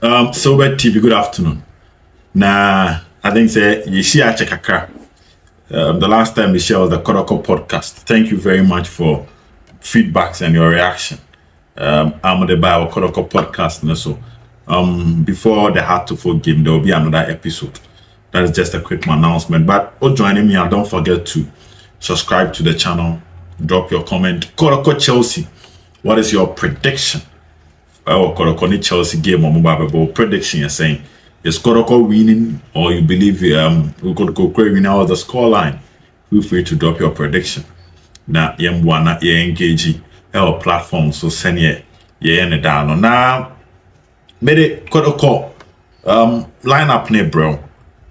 Sober TV, good afternoon. Nah, I think say you see I check a car. The last time we shared was the Kotoko podcast. Thank you very much for feedbacks and your reaction. I'm on the Bible Kotoko podcast. So before the Hard to Folk game, there will be another episode. That is just a quick announcement. But joining me, and don't forget to subscribe to the channel, drop your comment. Kotoko Chelsea, what is your prediction? Kotoko Chelsea game on mobile prediction. You're saying is Kotoko winning, or you believe we could go winning out the score line? Feel free to drop your prediction. Now, Yemwana, engage our platform, so send ye down. Now, made Kotoko lineup ne bro.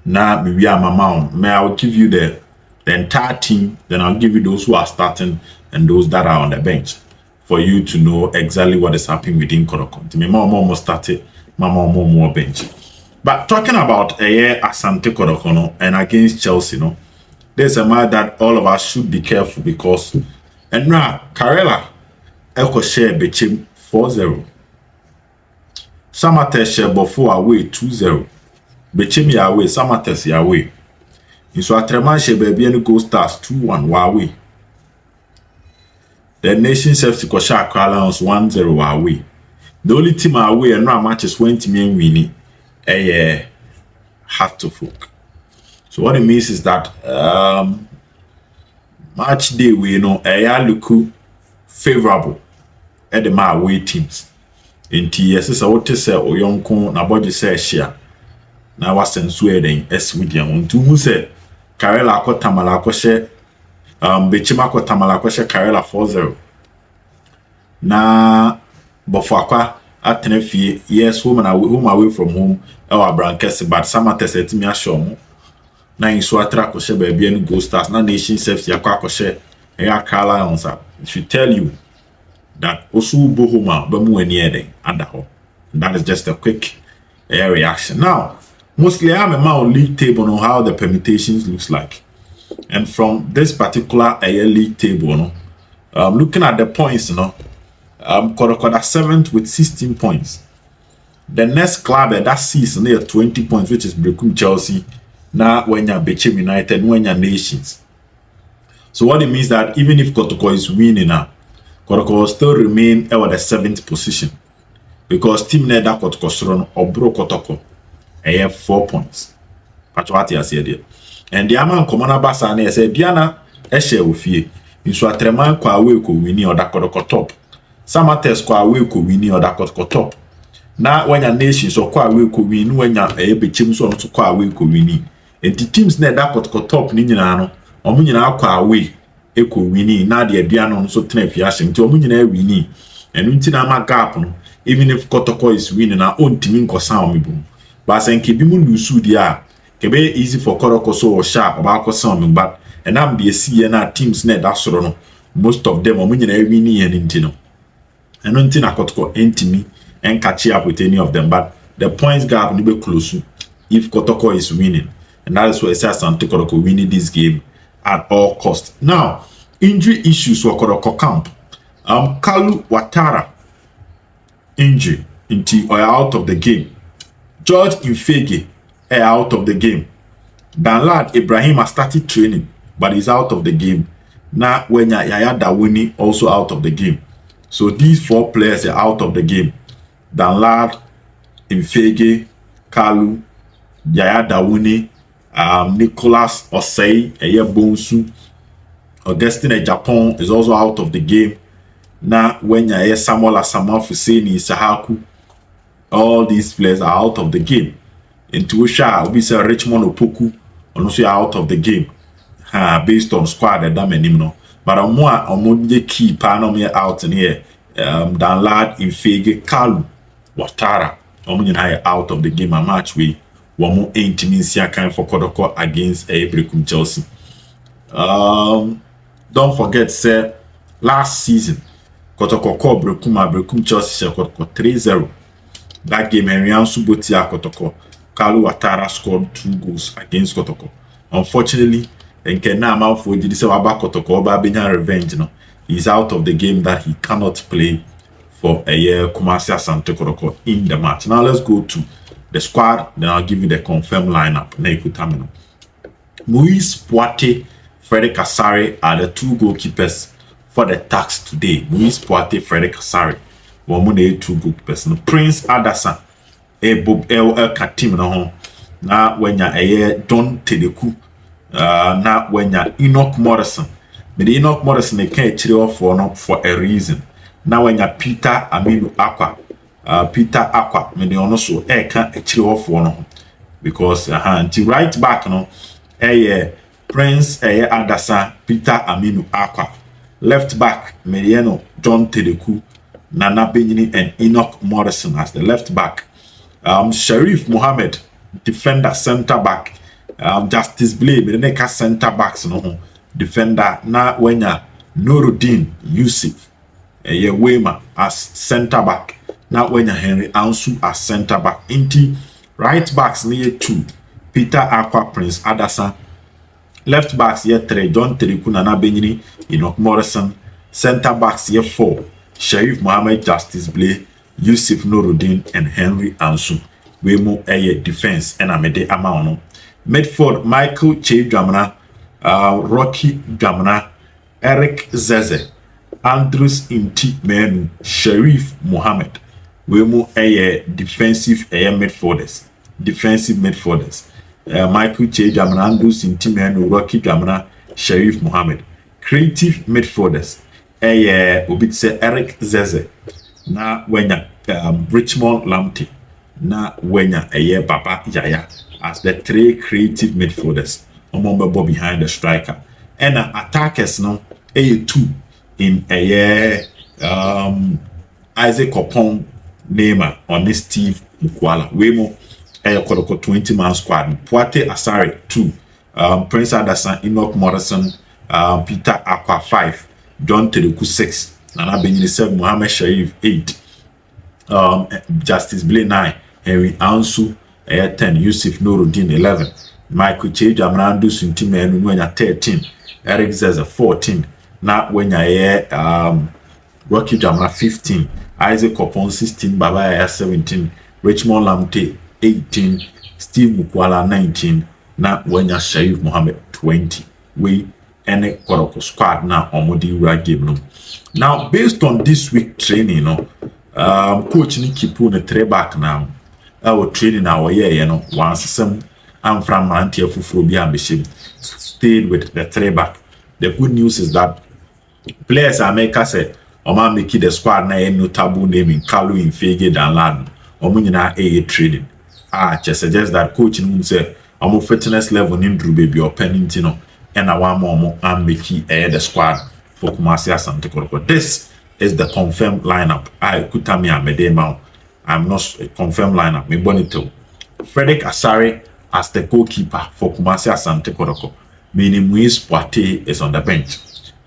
Now, maybe I'm a mount. May I will give you the entire team, then I'll give you those who are starting and those that are on the bench, for you to know exactly what is happening within Kotoko. Me more started, more bench. But talking about Asante Kotoko and against Chelsea, there's a matter that all of us should be careful because and now Karela Eko share Berekum 4-0. Samates share before away 2-0. Berekum away, Samates away. So Atreman share baby and Go Stars 2-1 away. The Nations FC Kosha Lions 1-0 away. The only team away and now matches 20 million winning. Hard to folk. So what it means is that match day we look favorable at the my away teams. In TS is what to say or young con na body say share. Now was in Sweden as with young to who said Karela ko tamala ko share Berekum ko tamala ko share Karela 4-0. Na bofakwa at Tenefie, yes, home away from home, our brankets, but Samates at me a show. Now in Swatra Koshe baby and Go Stars, now Nations FC Yakoshe, and Lions up. It should tell you that Osu Bohoma, Bamu and Yede, and that is just a quick reaction. Now, mostly I'm a man league table on how the permutations looks like. And from this particular league table, looking at the points, Kotoko 7th with 16 points. The next club at that season near 20 points, which is Berekum Chelsea. Now when you're Berekum United, when you're Nations. So what it means that even if Kotoko is winning now, Kotoko will still remain at the 7th position. Because team net that Kotoko Sron or Bro Kotoko, I have 4 points. That's what I said there. And the Aman Commander Bassane said, Diana, Eshe with you. In so a treman kwa away ko winning or that Kotoko top. Samates kwa away ko wini or that Kotoko top. Now when your nations or kwa away ko wini when your Berekum so to kwa away ko wini. And the teams net that Kotoko top ni nyina or nyina kwa away e ko wini na de aduano so tena fiase nti omu nyina wini. And unti na ma gap no even if Kotoko is winning na ontimi nkosa omibum. But senke bi mu lusu dia kebe easy for Kotoko so or sharp about kosa omibum but and am be see na teams net that soro no most of them omu nyina wini and intino. And nothing Kotoko intimate and catch up with any of them, but the points gap will be close if Kotoko is winning, and that is why it says Asante Kotoko winning this game at all costs. Now, injury issues for Kotoko camp. Kalu Watara injury into or out of the game. George Mfegue out of the game. Danlad Ibrahim has started training, but he's out of the game. Now, when Yahaya Dawini also out of the game. So these 4 players are out of the game. Danlad, Mfegue, Kalo, Yahaya Dawini, Nicholas Osei, Bonsu, Augustine Japan is also out of the game. Now when Yahaya Samuel Fuseni, Sahaku, all these players are out of the game. Into Usha, we say Richmond Opoku, also out of the game. Based on squad that Damenimno. But I'm the key panel out in here. Danlad Mfegue Kalo Watara. I'm out of the game a match with one more intimacy kind for Kotoko against Berekum Chelsea. Don't forget, sir, last season Kotoko called Berekum Chelsea Kotoko 3-0. That game Henrian Subotia Kotoko Kalo Watara scored 2 goals against Kotoko. Unfortunately, and can now Mfegue did say about Kotoko Benya revenge. He's out of the game that he cannot play for a year Kumasi Asante Kotoko in the match. Now let's go to the squad, then I'll give you the confirmed lineup. Moise Poate, Frederick Asare are the 2 goalkeepers for the Tax today. Moise Poate, Frederick Asare. One more 2 goalkeepers. No, Prince Adasan, Bob El Katim no. Na when ya John Tedeku, na when ya Enoch Morrison. But Enoch Morrison they can't for a reason. Now when ya Peter Aminu Aqua, Peter Aqua, me also can't for no because until right back no. Prince Adasa, Peter Aminu Aqua. Left back, Mediano, John Tedeku, Nana Benini, and Enoch Morrison as the left back. Sharif Mohammed, defender, center back. Justice Blade, Meneka center backs, no defender. Na Wenya, Nuruddin Yusuf, Wema as center back. Na Wenya Henry Ansu as center back. Inti right backs near 2. Peter Aqua, Prince Adasa. Left backs here 3, John Tedeku, Nana Benini, Enoch Morrison. Center backs here 4, Sharif Mohammed, Justice Blay, Yusuf Nuruddin, and Henry Ansu. We move defense and Amede Amano. Midfield, Michael Che Dramana, Rocky Dramana, Eric Zeze, Andrews Inti Menu, Sharif Mohammed. We move defensive midfielders. Defensive midfielders. Michael Che Jamana, Andrews Inti Menu, Rocky Dramana, Sharif Mohammed. Creative midfielders. Obitse Eric Zeze. Na wenya Richmond Lamptey. Na wenya Baba Yahaya as the 3 creative midfielders. Omombo behind the striker. And attackers no 2 in Isaac Kopong Neymar on this Steve Mukwala. Wemo Kotoko 20-man squad. Poate Asare 2. Prince Adasan, Enoch Morrison, Peter Aqua 5. John Tedeku 6. Nana Benini 7. Mohammed Sharif 8. Justice Blay 9. Henry Ansu 10. Yusuf Nuruddin 11. Michael Che Jamrandu Suntime Nwenya 13. Eric Zeza 14. Na wenya Rocky Jamra 15. Isaac Kopon 16. Baba Yahaya 17. Richmond Lamptey 18. Steve Mukwala 19. Na wenya Sharif Mohammed 20. We any Kotoko squad na omodi ura game no. Now based on this week training coach ni kipu ne 3 back now. Our training our year once some I'm from Mantia Fufrobia machine stayed with the 3 back. The good news is that players are make us say Oma make the squad na no taboo naming Kalo Mfegue Danlad Omunyina training. Just suggest that coach ni say omo fitness level in Drew baby or Pennington and a one more and make the squad for Kumasi Asante Kotoko. This is the confirmed lineup. I Kutami Amedema. I'm not a confirmed lineup. Me bonito. Frederick Asare as the goalkeeper for Kumasi Asante Kotoko. Meaning Moise Poate is on the bench.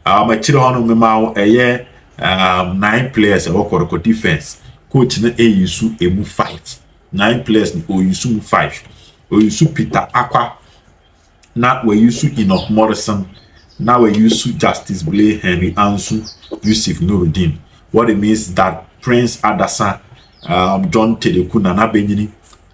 My children memao 9 players of Kotoko defense. Coach na Yusu emu 5. 9 players ni Oyusu 5. Oyusu Peter Aqua. Na we Yusu Enoch Morrison. Now we use Justice Blay, Henry Ansu, Yusuf Nuruddin. What it means is that Prince Adasa, John Tedeku, Nana Benini,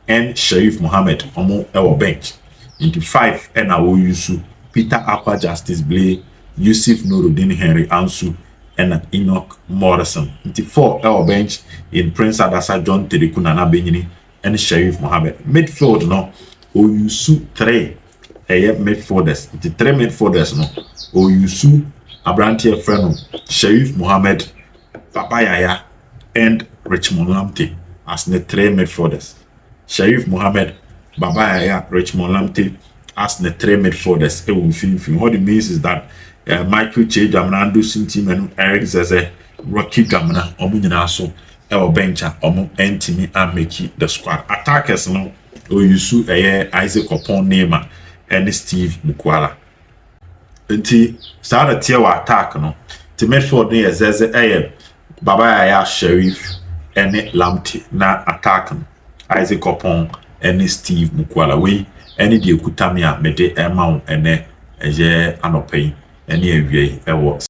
and Sharif Mohammed on our bench. Into 5 and I will use Peter Aqua, Justice Blay, Yusuf Nuruddin, Henry Ansu, and Enoch Morrison. Into 4 our bench in Prince Adasa, John Tedeku, Nana Benini, and Sharif Mohammed. Midfield no, we use 3. Midfielders. The 3 midfielders no. Oyusu Abrantia Freno, Sharif Mohammed, Baba Yahaya, and Richmond Lamptey as the 3 midfielders. Sharif Mohammed, Baba Yahaya, Richmond Lamptey as the 3 midfielders. What it means is that Michael Che Jamrandu Sintimenu, Eric Zeze, Rocky Gamana, Omunyina so our bencher, Omu Entimi and make the squad. Attackers no. Oyusu Isaac Kopon Neymar and Steve Mukwala. Nti saa tie wa attack no. Ti midfield ne Zeze Baba Yahaya, Sharif and Lamptey na attack no. Isaac Kopon and Steve Mukwala. We any de kutami a mede ema wo ene anopay ene awie